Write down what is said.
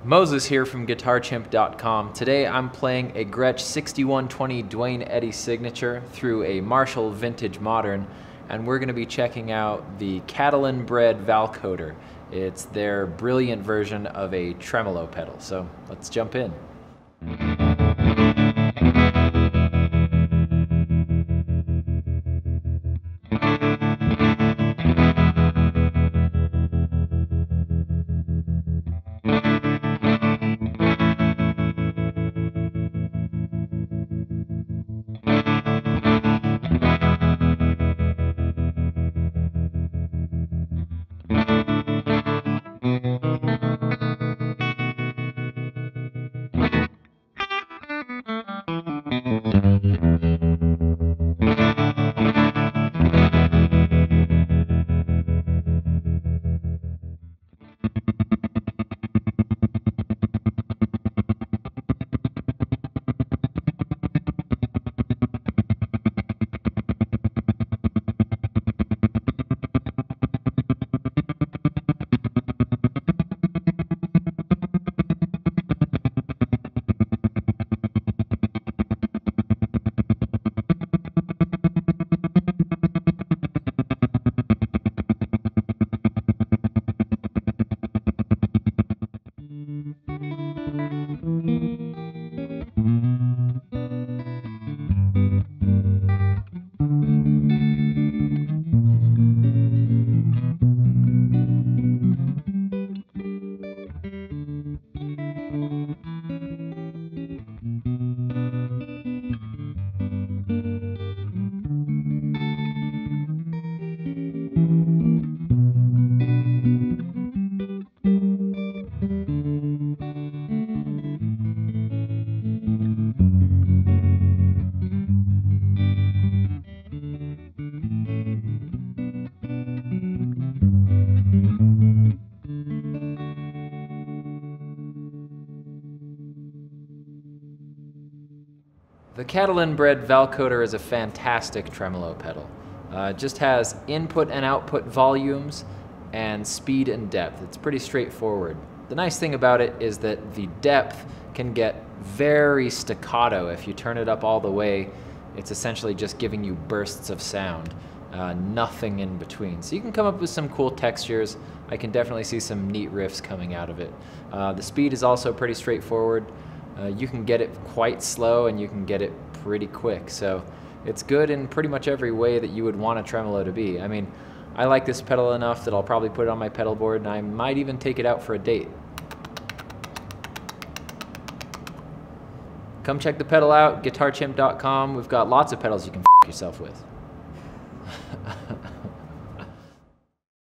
Moses here from GuitarChimp.com. Today I'm playing a Gretsch 6120 Dwayne Eddy signature through a Marshall Vintage Modern, and we're going to be checking out the Catalinbread Valcoder. It's their brilliant version of a tremolo pedal, so let's jump in. The Catalinbread Valcoder is a fantastic tremolo pedal. It just has input and output volumes and speed and depth. It's pretty straightforward. The nice thing about it is that the depth can get very staccato. If you turn it up all the way, it's essentially just giving you bursts of sound, nothing in between. So you can come up with some cool textures. I can definitely see some neat riffs coming out of it. The speed is also pretty straightforward. You can get it quite slow and you can get it pretty quick. So it's good in pretty much every way that you would want a tremolo to be. I mean, I like this pedal enough that I'll probably put it on my pedal board, and I might even take it out for a date. Come check the pedal out, guitarchimp.com. We've got lots of pedals you can f yourself with.